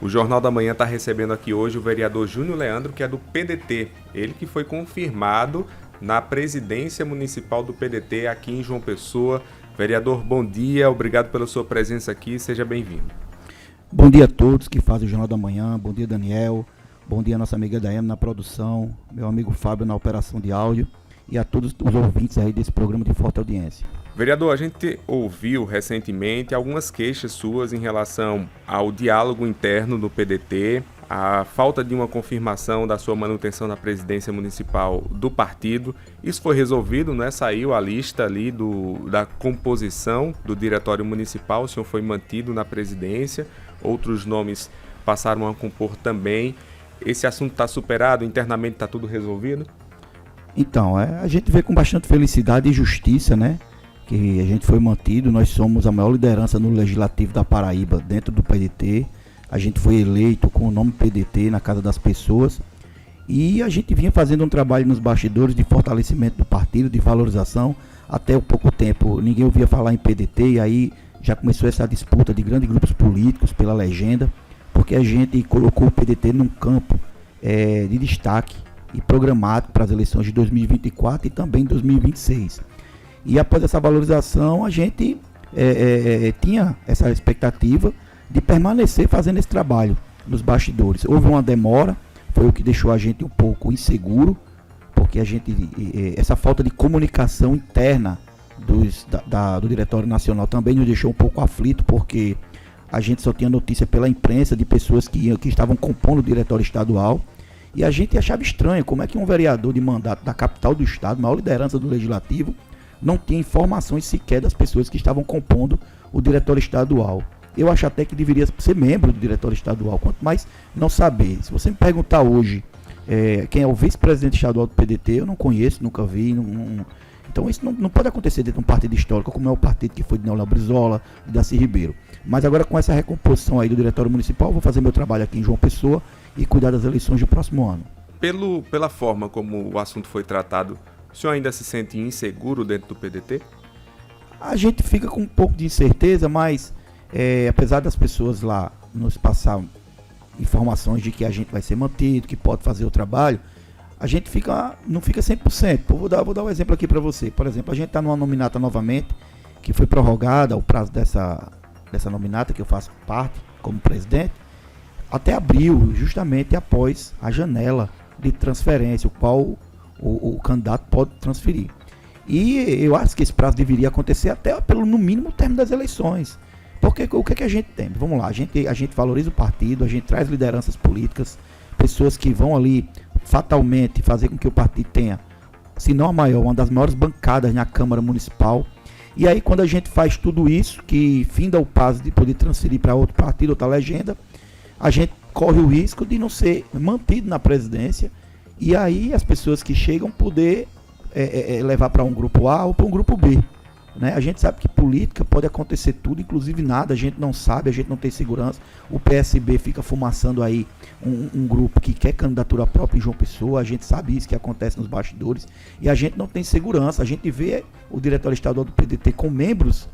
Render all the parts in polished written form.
O Jornal da Manhã está recebendo aqui hoje o vereador Júnior Leandro, que é do PDT. Ele que foi confirmado na presidência municipal do PDT aqui em João Pessoa. Vereador, bom dia, obrigado pela sua presença aqui, seja bem-vindo. Bom dia a todos que fazem o Jornal da Manhã, bom dia Daniel, bom dia a nossa amiga Daiane na produção, meu amigo Fábio na operação de áudio e a todos os ouvintes aí desse programa de forte audiência. Vereador, a gente ouviu recentemente algumas queixas suas em relação ao diálogo interno do PDT, a falta de uma confirmação da sua manutenção na presidência municipal do partido. Isso foi resolvido, né? Saiu a lista ali da composição do diretório municipal, o senhor foi mantido na presidência, outros nomes passaram a compor também. Esse assunto está superado, internamente está tudo resolvido? Então, a gente vê com bastante felicidade e justiça, né? Que a gente foi mantido, nós somos a maior liderança no Legislativo da Paraíba dentro do PDT. A gente foi eleito com o nome PDT na casa das pessoas e a gente vinha fazendo um trabalho nos bastidores de fortalecimento do partido, de valorização. Até há pouco tempo ninguém ouvia falar em PDT e aí já começou essa disputa de grandes grupos políticos pela legenda, porque a gente colocou o PDT num campo de destaque e programático para as eleições de 2024 e também 2026. E após essa valorização a gente tinha essa expectativa de permanecer fazendo esse trabalho nos bastidores. Houve uma demora, foi o que deixou a gente um pouco inseguro, porque essa falta de comunicação interna do Diretório Nacional também nos deixou um pouco aflito, porque a gente só tinha notícia pela imprensa de pessoas que estavam compondo o Diretório Estadual, e a gente achava estranho como é que um vereador de mandato da capital do estado, maior liderança do Legislativo, não tinha informações sequer das pessoas que estavam compondo o Diretório Estadual. Eu acho até que deveria ser membro do Diretório Estadual, quanto mais não saber. Se você me perguntar hoje quem é o vice-presidente estadual do PDT, eu não conheço, nunca vi. Então isso não pode acontecer dentro de um partido histórico, como é o partido que foi de Neuléo Brizola e Darcy Ribeiro. Mas agora com essa recomposição aí do Diretório Municipal, vou fazer meu trabalho aqui em João Pessoa e cuidar das eleições do próximo ano. Pela forma como o assunto foi tratado, o senhor ainda se sente inseguro dentro do PDT? A gente fica com um pouco de incerteza, mas apesar das pessoas lá nos passar informações de que a gente vai ser mantido, que pode fazer o trabalho, a gente não fica 100%. Vou dar um exemplo aqui para você. Por exemplo, a gente está numa nominata novamente, que foi prorrogada o prazo dessa nominata, que eu faço parte como presidente, até abril, justamente após a janela de transferência, o qual o candidato pode transferir. E eu acho que esse prazo deveria acontecer até no mínimo o término das eleições. Porque o que a gente tem? Vamos lá, a gente valoriza o partido, a gente traz lideranças políticas, pessoas que vão ali fatalmente fazer com que o partido tenha, se não a maior, uma das maiores bancadas na Câmara Municipal. E aí quando a gente faz tudo isso, que finda o prazo de poder transferir para outro partido, outra legenda, a gente corre o risco de não ser mantido na presidência e aí as pessoas que chegam poder levar para um grupo A ou para um grupo B. Né? A gente sabe que política pode acontecer tudo, inclusive nada, a gente não sabe, a gente não tem segurança. O PSB fica fumaçando aí um grupo que quer candidatura própria em João Pessoa, a gente sabe isso que acontece nos bastidores e a gente não tem segurança. A gente vê o Diretório Estadual do PDT com membros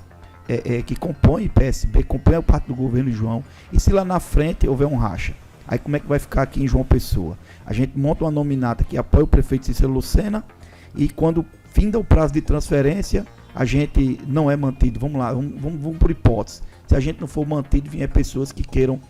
que compõem PSB, compõem parte do governo de João, e se lá na frente houver um racha, aí como é que vai ficar aqui em João Pessoa? A gente monta uma nominata que apoia o prefeito Cícero Lucena e quando finda o prazo de transferência, a gente não é mantido. Vamos lá, vamos por hipótese. Se a gente não for mantido, vier pessoas que queiram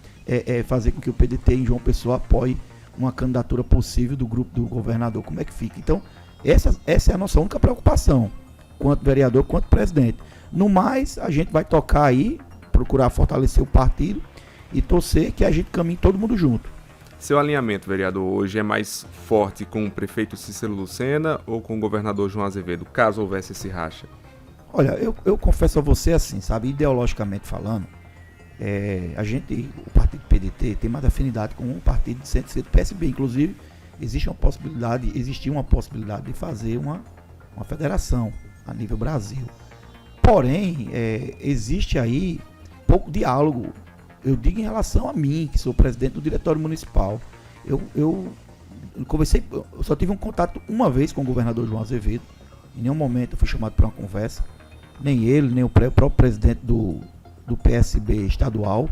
fazer com que o PDT em João Pessoa apoie uma candidatura possível do grupo do governador. Como é que fica? Então, essa é a nossa única preocupação, quanto vereador, quanto presidente. No mais, a gente vai tocar aí, procurar fortalecer o partido e torcer que a gente caminhe todo mundo junto. Seu alinhamento, vereador, hoje é mais forte com o prefeito Cícero Lucena ou com o governador João Azevedo, caso houvesse esse racha? Olha, eu confesso a você assim, sabe, ideologicamente falando, o partido PDT tem mais afinidade com o partido de centro-esquerda do PSB. Inclusive, existia uma possibilidade de fazer uma federação a nível Brasil. Porém, existe aí pouco diálogo. Eu digo em relação a mim, que sou presidente do Diretório Municipal. Eu só tive um contato uma vez com o governador João Azevedo. Em nenhum momento eu fui chamado para uma conversa. Nem ele, nem o próprio presidente do PSB estadual.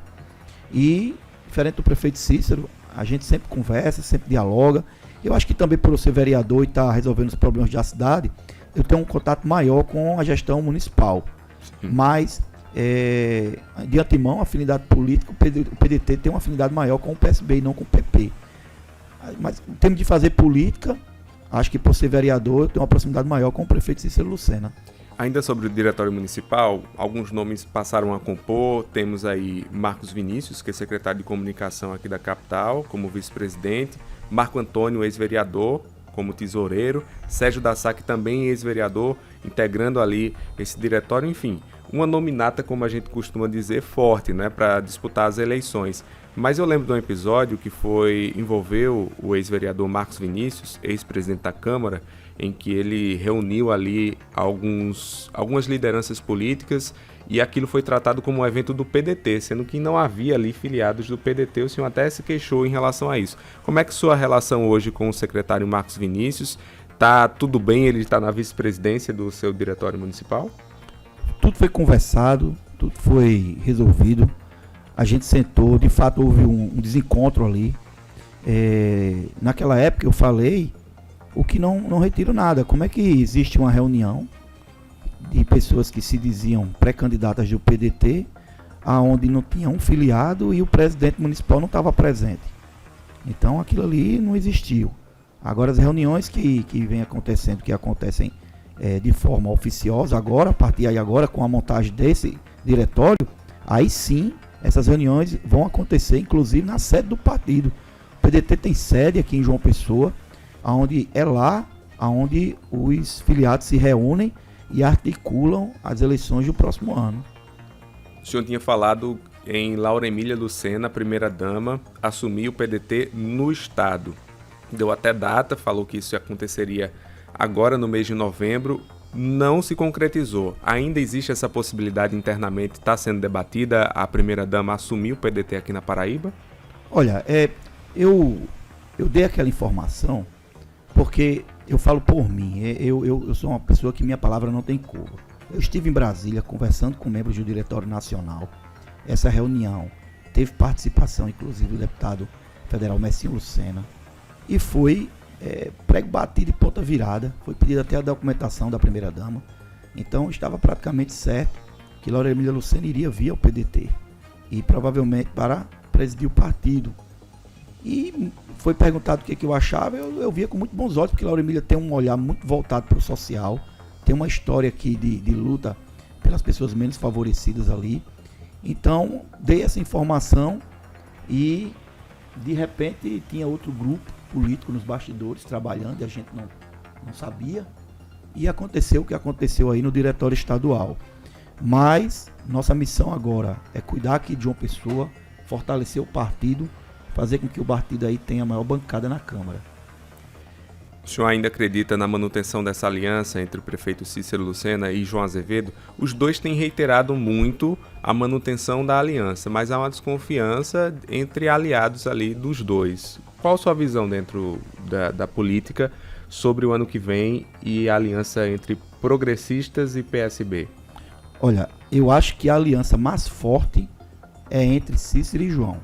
E, diferente do prefeito Cícero, a gente sempre conversa, sempre dialoga. Eu acho que também por eu ser vereador e estar resolvendo os problemas da cidade, eu tenho um contato maior com a gestão municipal. Sim. Mas, de antemão, a afinidade política, o PDT tem uma afinidade maior com o PSB e não com o PP. Mas, em termos de fazer política, acho que por ser vereador, eu tenho uma proximidade maior com o prefeito Cícero Lucena. Ainda sobre o diretório municipal, alguns nomes passaram a compor. Temos aí Marcos Vinícius, que é secretário de comunicação aqui da capital, como vice-presidente. Marco Antônio, ex-vereador, como tesoureiro. Sérgio Dassac, também ex-vereador, integrando ali esse diretório. Enfim, uma nominata, como a gente costuma dizer, forte, né, para disputar as eleições. Mas eu lembro de um episódio que envolveu o ex-vereador Marcos Vinícius, ex-presidente da Câmara, em que ele reuniu ali algumas lideranças políticas e aquilo foi tratado como um evento do PDT, sendo que não havia ali filiados do PDT. O senhor até se queixou em relação a isso. Como é que sua relação hoje com o secretário Marcos Vinícius? Tá tudo bem? Ele está na vice-presidência do seu diretório municipal? Tudo foi conversado, tudo foi resolvido. A gente sentou, de fato houve um desencontro ali. Naquela época eu falei o que não retiro nada. Como é que existe uma reunião de pessoas que se diziam pré-candidatas do PDT, aonde não tinha um filiado e o presidente municipal não estava presente? Então aquilo ali não existiu. Agora as reuniões que vem acontecendo, que acontecem de forma oficiosa, agora, a partir de agora, com a montagem desse diretório, aí sim essas reuniões vão acontecer, inclusive na sede do partido. O PDT tem sede aqui em João Pessoa, onde é lá onde os filiados se reúnem e articulam as eleições do próximo ano. O senhor tinha falado em Laura Emília Lucena, primeira-dama, assumir o PDT no estado. Deu até data, falou que isso aconteceria agora no mês de novembro. Não se concretizou. Ainda existe essa possibilidade internamente, está sendo debatida, a primeira-dama assumir o PDT aqui na Paraíba? Olha, eu dei aquela informação porque eu falo por mim. Eu sou uma pessoa que minha palavra não tem cor. Eu estive em Brasília conversando com membros do Diretório Nacional. Essa reunião teve participação, inclusive, do deputado federal Messinho Lucena. E foi prego batido e ponta virada. Foi pedida até a documentação da primeira-dama. Então estava praticamente certo que Laura Emília Lucena iria via o PDT. E provavelmente para presidir o partido. E foi perguntado o que eu achava. Eu via com muito bons olhos, porque Laura Emília tem um olhar muito voltado para o social. Tem uma história aqui de luta pelas pessoas menos favorecidas ali. Então dei essa informação e de repente tinha outro grupo político nos bastidores trabalhando e a gente não sabia, e aconteceu o que aconteceu aí no diretório estadual. Mas nossa missão agora é cuidar aqui de João Pessoa, fortalecer o partido, fazer com que o partido aí tenha a maior bancada na Câmara. O senhor ainda acredita na manutenção dessa aliança entre o prefeito Cícero Lucena e João Azevedo? Os dois têm reiterado muito a manutenção da aliança, mas há uma desconfiança entre aliados ali dos dois. Qual a sua visão dentro da política sobre o ano que vem e a aliança entre progressistas e PSB? Olha, eu acho que a aliança mais forte é entre Cícero e João.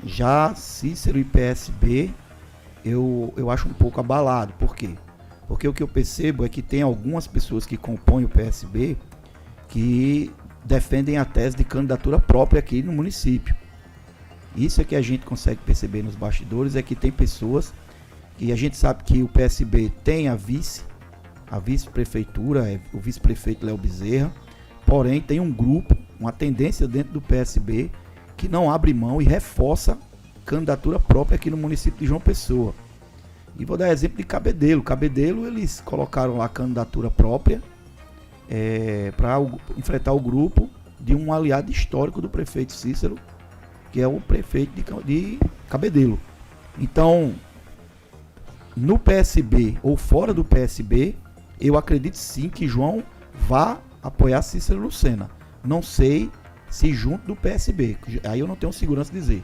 Já Cícero e PSB, eu acho um pouco abalado. Por quê? Porque o que eu percebo é que tem algumas pessoas que compõem o PSB que defendem a tese de candidatura própria aqui no município. Isso é que a gente consegue perceber nos bastidores, é que tem pessoas, e a gente sabe que o PSB tem a vice-prefeitura, o vice-prefeito Léo Bezerra, porém tem um grupo, uma tendência dentro do PSB que não abre mão e reforça candidatura própria aqui no município de João Pessoa. E vou dar exemplo de Cabedelo. Cabedelo, eles colocaram lá a candidatura própria para enfrentar o grupo de um aliado histórico do prefeito Cícero, que é o prefeito de Cabedelo. Então, no PSB ou fora do PSB, eu acredito sim que João vá apoiar Cícero Lucena. Não sei se junto do PSB, aí eu não tenho segurança de dizer.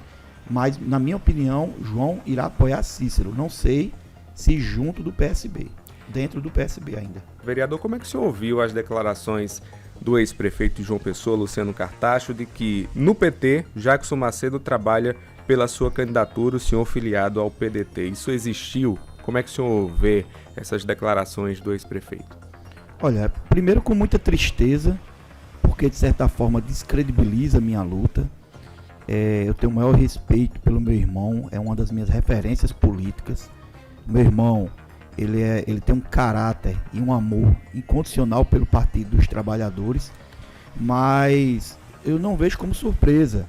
Mas, na minha opinião, João irá apoiar Cícero. Não sei se junto do PSB. dentro do PSB ainda. Vereador, como é que o senhor ouviu as declarações do ex-prefeito de João Pessoa, Luciano Cartacho, de que no PT, Jackson Macedo trabalha pela sua candidatura, o senhor filiado ao PDT? Isso existiu? Como é que o senhor vê essas declarações do ex-prefeito? Olha, primeiro com muita tristeza, porque de certa forma descredibiliza a minha luta. Eu tenho o maior respeito pelo meu irmão, é uma das minhas referências políticas. Meu irmão, ele tem um caráter e um amor incondicional pelo Partido dos Trabalhadores, mas eu não vejo como surpresa,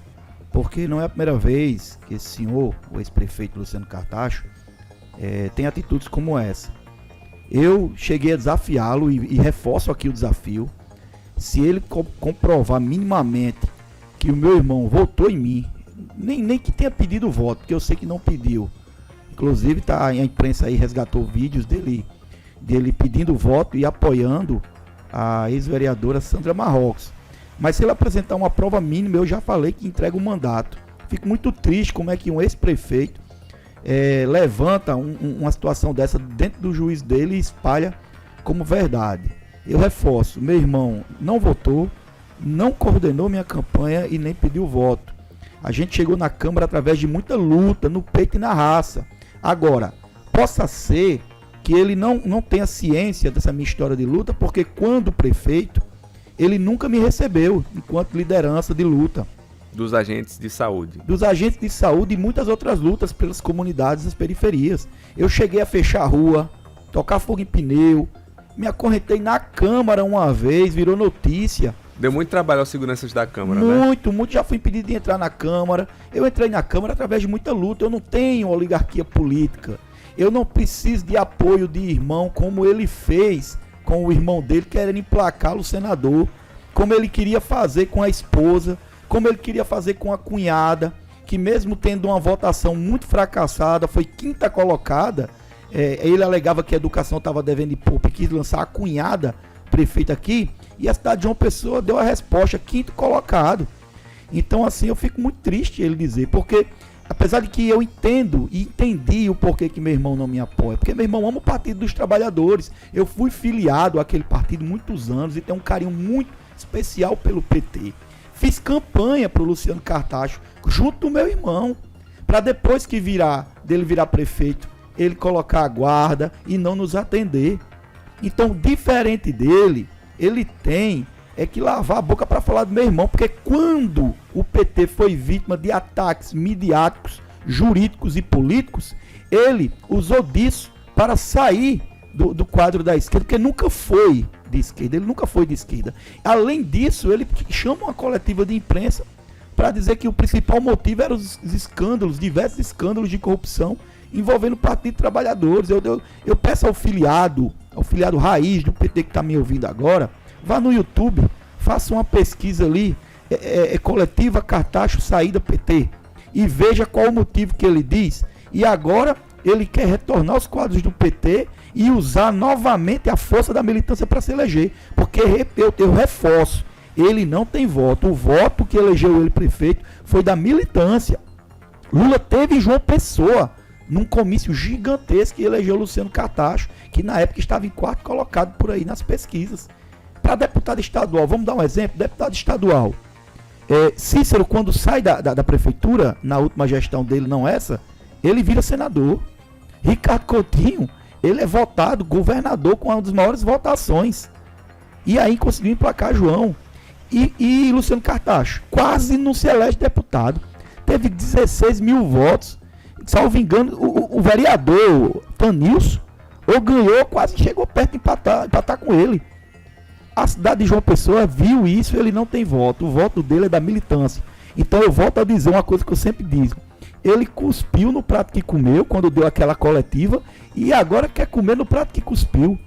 porque não é a primeira vez que esse senhor, o ex-prefeito Luciano Cartacho, tem atitudes como essa. Eu cheguei a desafiá-lo e reforço aqui o desafio. Se ele comprovar minimamente que o meu irmão votou em mim, nem que tenha pedido voto, porque eu sei que não pediu. Inclusive a imprensa aí resgatou vídeos dele pedindo voto e apoiando a ex-vereadora Sandra Marrocos. Mas se ele apresentar uma prova mínima, eu já falei que entrega o mandato. Fico muito triste como é que um ex-prefeito levanta uma situação dessa dentro do juízo dele e espalha como verdade. Eu reforço, meu irmão não votou, não coordenou minha campanha e nem pediu voto. A gente chegou na Câmara através de muita luta, no peito e na raça. Agora, possa ser que ele não tenha ciência dessa minha história de luta, porque quando prefeito, ele nunca me recebeu enquanto liderança de luta. Dos agentes de saúde. Dos agentes de saúde e muitas outras lutas pelas comunidades das periferias. Eu cheguei a fechar a rua, tocar fogo em pneu, me acorrentei na Câmara uma vez, virou notícia. Deu muito trabalho aos seguranças da Câmara, né? Muito, já fui impedido de entrar na Câmara. Eu entrei na Câmara através de muita luta. Eu não tenho oligarquia política. Eu não preciso de apoio de irmão como ele fez com o irmão dele, querendo emplacá-lo senador, como ele queria fazer com a esposa, como ele queria fazer com a cunhada, que mesmo tendo uma votação muito fracassada, foi quinta colocada. Ele alegava que a educação estava devendo de pouco e quis lançar a cunhada prefeito aqui, e a cidade de João Pessoa deu a resposta, quinto colocado. Então assim, eu fico muito triste ele dizer, porque apesar de que eu entendo e entendi o porquê que meu irmão não me apoia, porque meu irmão ama o Partido dos Trabalhadores, eu fui filiado àquele partido muitos anos e tenho um carinho muito especial pelo PT. Fiz campanha para o Luciano Cartacho junto do meu irmão, para depois que dele virar prefeito, ele colocar a guarda e não nos atender. Então, diferente dele, ele tem que lavar a boca para falar do meu irmão, porque quando o PT foi vítima de ataques midiáticos, jurídicos e políticos, ele usou disso para sair do quadro da esquerda, porque nunca foi de esquerda, ele nunca foi de esquerda. Além disso, ele chama uma coletiva de imprensa para dizer que o principal motivo eram os escândalos, diversos escândalos de corrupção envolvendo o Partido de Trabalhadores. Eu peço ao filiado raiz do PT que está me ouvindo agora, vá no YouTube, faça uma pesquisa ali, coletiva Cartacho saída PT, e veja qual o motivo que ele diz. E agora ele quer retornar aos quadros do PT e usar novamente a força da militância para se eleger, porque eu reforço, ele não tem voto. O voto que elegeu ele prefeito foi da militância. Lula teve em João Pessoa num comício gigantesco que elegeu Luciano Cartacho, que na época estava em quarto colocado por aí nas pesquisas. Para deputado estadual, vamos dar um exemplo, deputado estadual. Cícero, quando sai da prefeitura, na última gestão dele, não essa, ele vira senador. Ricardo Coutinho, ele é votado governador com uma das maiores votações. E aí conseguiu emplacar João. E Luciano Cartacho quase não se elege deputado. Teve 16 mil votos. Salvo engano, o vereador Tanilson ou ganhou, quase chegou perto de empatar com ele. A cidade de João Pessoa viu isso, ele não tem voto. O voto dele é da militância. Então eu volto a dizer uma coisa que eu sempre digo. Ele cuspiu no prato que comeu quando deu aquela coletiva e agora quer comer no prato que cuspiu.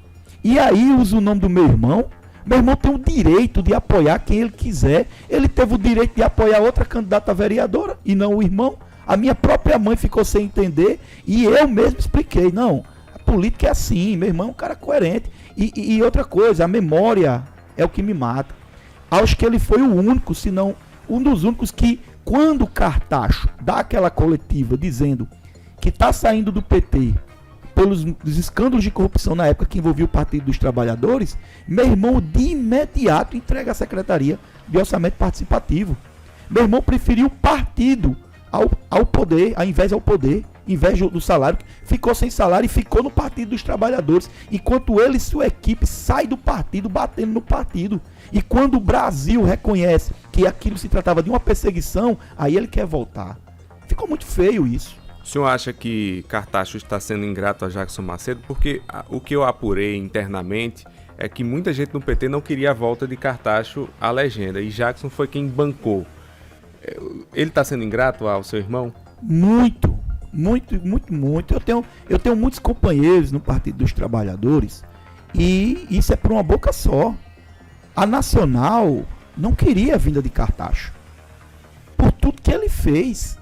E aí usa o nome do meu irmão. Meu irmão tem o direito de apoiar quem ele quiser. Ele teve o direito de apoiar outra candidata a vereadora e não o irmão. A minha própria mãe ficou sem entender e eu mesmo expliquei. Não, a política é assim, meu irmão é um cara coerente. E outra coisa, a memória é o que me mata. Acho que ele foi o único, se não um dos únicos que, quando o Cartacho dá aquela coletiva dizendo que está saindo do PT pelos escândalos de corrupção na época que envolvia o Partido dos Trabalhadores, meu irmão de imediato entrega a Secretaria de Orçamento Participativo. Meu irmão preferiu o partido ao poder, ao invés do salário, ficou sem salário e ficou no Partido dos Trabalhadores, enquanto ele e sua equipe saem do partido batendo no partido. E quando o Brasil reconhece que aquilo se tratava de uma perseguição, aí ele quer voltar. Ficou muito feio isso. O senhor acha que Cartacho está sendo ingrato a Jackson Macedo? Porque o que eu apurei internamente é que muita gente no PT não queria a volta de Cartacho à legenda, e Jackson foi quem bancou. Ele está sendo ingrato ao seu irmão? Muito. Eu tenho muitos companheiros no Partido dos Trabalhadores e isso é por uma boca só. A Nacional não queria a vinda de Cartacho por tudo que ele fez.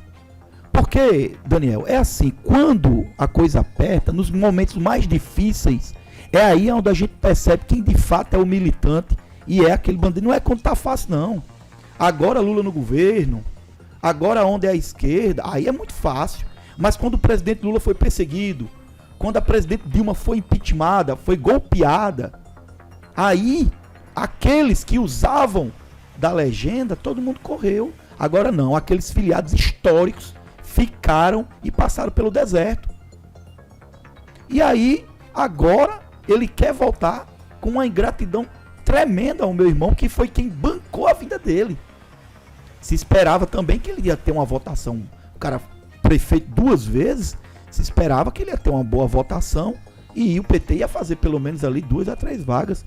Porque, Daniel, é assim, quando a coisa aperta, nos momentos mais difíceis, é aí onde a gente percebe quem de fato é o militante e é aquele bandido. Não é quando tá fácil, não. Agora Lula no governo, agora onde é a esquerda, aí é muito fácil. Mas quando o presidente Lula foi perseguido, quando a presidente Dilma foi impeachmentada, foi golpeada, aí aqueles que usavam da legenda, todo mundo correu. Agora não, aqueles filiados históricos ficaram e passaram pelo deserto. E aí, agora, ele quer voltar com uma ingratidão tremenda ao meu irmão, que foi quem bancou a vida dele. Se esperava também que ele ia ter uma votação, o cara prefeito 2 vezes, se esperava que ele ia ter uma boa votação e o PT ia fazer pelo menos ali 2 a 3 vagas.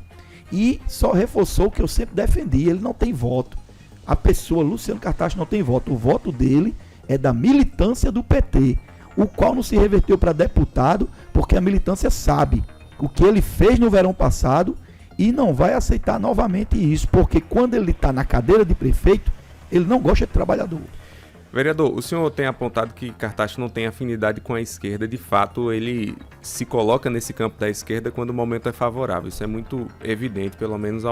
E só reforçou o que eu sempre defendi, ele não tem voto. A pessoa, Luciano Cartacho, não tem voto. O voto dele é da militância do PT, o qual não se reverteu para deputado, porque a militância sabe o que ele fez no verão passado e não vai aceitar novamente isso, porque quando ele está na cadeira de prefeito, ele não gosta de trabalhador. Vereador, o senhor tem apontado que Cartacho não tem afinidade com a esquerda. De fato, ele se coloca nesse campo da esquerda quando o momento é favorável. Isso é muito evidente, pelo menos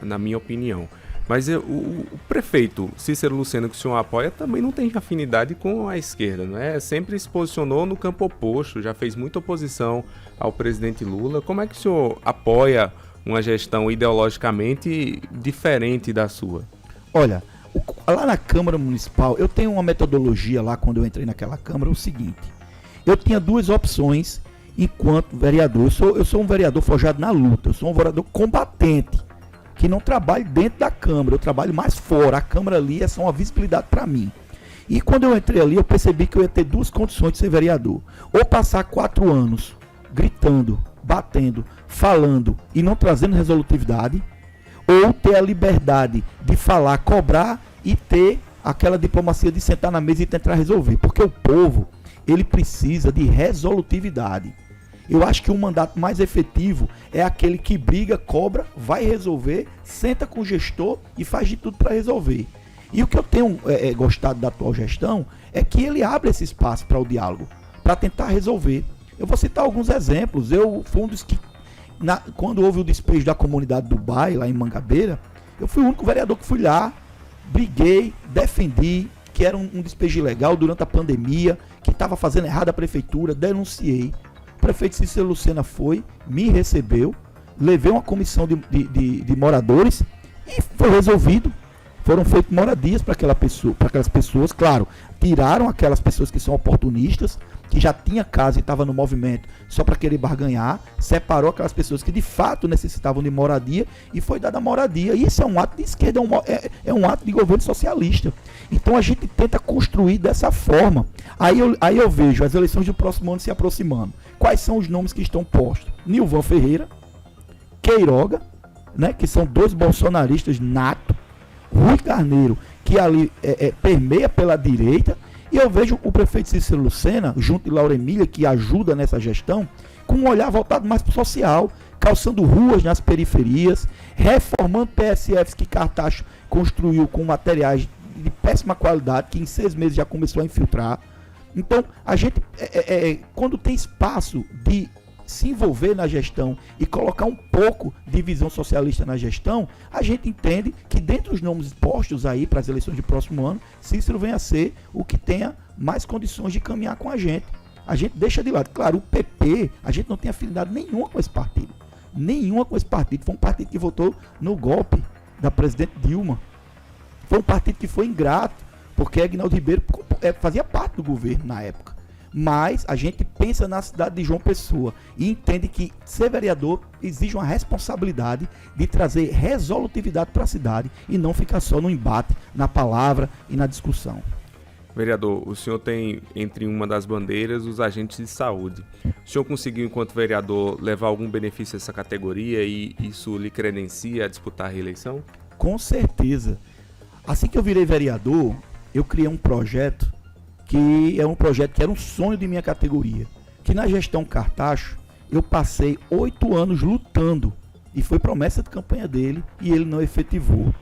na minha opinião. Mas o prefeito Cícero Lucena, que o senhor apoia, também não tem afinidade com a esquerda, não é? Sempre se posicionou no campo oposto, já fez muita oposição ao presidente Lula. Como é que o senhor apoia uma gestão ideologicamente diferente da sua? Olha, lá na Câmara Municipal, eu tenho uma metodologia lá, quando eu entrei naquela Câmara, o seguinte: eu tinha 2 opções enquanto vereador. Eu sou um vereador forjado na luta, eu sou um vereador combatente, que não trabalho dentro da Câmara, eu trabalho mais fora. A Câmara ali é só uma visibilidade para mim. E quando eu entrei ali, eu percebi que eu ia ter 2 condições de ser vereador: ou passar 4 anos gritando, batendo, falando e não trazendo resolutividade, ou ter a liberdade de falar, cobrar e ter aquela diplomacia de sentar na mesa e tentar resolver. Porque o povo, ele precisa de resolutividade. Eu acho que um mandato mais efetivo é aquele que briga, cobra, vai resolver, senta com o gestor e faz de tudo para resolver. E o que eu tenho gostado da atual gestão é que ele abre esse espaço para o diálogo, para tentar resolver. Eu vou citar alguns exemplos. Eu fui um dos que, quando houve o despejo da comunidade do bairro, lá em Mangabeira, eu fui o único vereador que fui lá, briguei, defendi que era um despejo ilegal durante a pandemia, que estava fazendo errado a prefeitura, denunciei. O prefeito Cícero Lucena foi, me recebeu, levei uma comissão de moradores e foi resolvido. Foram feitas moradias para aquelas pessoas, claro, tiraram aquelas pessoas que são oportunistas, que já tinha casa e estava no movimento só para querer barganhar, separou aquelas pessoas que de fato necessitavam de moradia e foi dada a moradia. E isso é um ato de esquerda, é um ato de governo socialista. Então a gente tenta construir dessa forma. Aí eu vejo as eleições do próximo ano se aproximando. Quais são os nomes que estão postos? Nilvan Ferreira, Queiroga, né, que são 2 bolsonaristas nato, Rui Carneiro, que ali permeia pela direita, e eu vejo o prefeito Cícero Lucena, junto de Laura Emília, que ajuda nessa gestão, com um olhar voltado mais para o social, calçando ruas nas periferias, reformando PSFs que Cartacho construiu com materiais de péssima qualidade, que em 6 meses já começou a infiltrar. Então, a gente, quando tem espaço de se envolver na gestão e colocar um pouco de visão socialista na gestão, a gente entende que dentre os nomes postos aí para as eleições de próximo ano, Cícero venha a ser o que tenha mais condições de caminhar com a gente. a gente deixa de lado. Claro, o PP, a gente não tem afinidade nenhuma com esse partido. Nenhuma com esse partido. Foi um partido que votou no golpe da presidente Dilma. Foi um partido que foi ingrato, porque Aguinaldo Ribeiro fazia parte do governo na época. Mas a gente pensa na cidade de João Pessoa e entende que ser vereador exige uma responsabilidade de trazer resolutividade para a cidade e não ficar só no embate, na palavra e na discussão. Vereador, o senhor tem entre uma das bandeiras os agentes de saúde. O senhor conseguiu, enquanto vereador, levar algum benefício a essa categoria e isso lhe credencia a disputar a reeleição? Com certeza. Assim que eu virei vereador, eu criei um projeto que era um sonho de minha categoria. Que na gestão Cartacho, eu passei 8 anos lutando e foi promessa de campanha dele e ele não efetivou.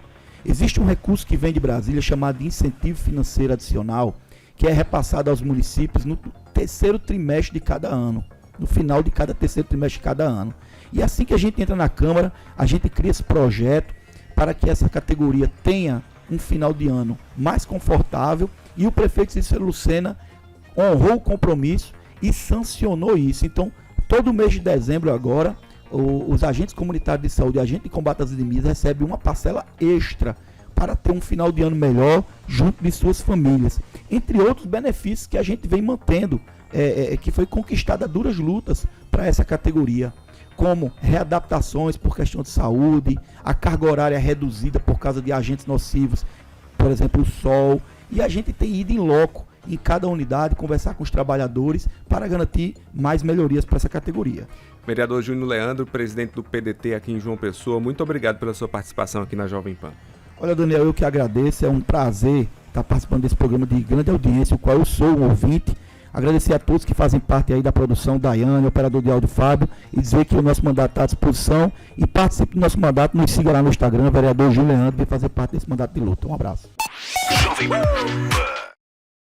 Existe um recurso que vem de Brasília chamado de incentivo financeiro adicional, que é repassado aos municípios no terceiro trimestre de cada ano, no final de cada terceiro trimestre de cada ano. E assim que a gente entra na Câmara, a gente cria esse projeto para que essa categoria tenha um final de ano mais confortável, e o prefeito Cícero Lucena honrou o compromisso e sancionou isso. Então, todo mês de dezembro agora, os agentes comunitários de saúde e agentes de combate às endemias recebem uma parcela extra para ter um final de ano melhor junto de suas famílias. Entre outros benefícios que a gente vem mantendo, que foi conquistada a duras lutas para essa categoria, como readaptações por questão de saúde, a carga horária reduzida por causa de agentes nocivos, por exemplo, o sol, e a gente tem ido em loco em cada unidade, conversar com os trabalhadores para garantir mais melhorias para essa categoria. Vereador Júnior Leandro, presidente do PDT aqui em João Pessoa, muito obrigado pela sua participação aqui na Jovem Pan. Olha, Daniel, eu que agradeço, é um prazer estar participando desse programa de grande audiência, o qual eu sou um ouvinte. Agradecer a todos que fazem parte aí da produção, Daiane, operador de áudio Fábio, e dizer que o nosso mandato está à disposição e participe do nosso mandato, nos siga lá no Instagram, vereador Júnior Leandro, e fazer parte desse mandato de luta. Um abraço. Jovem Pan.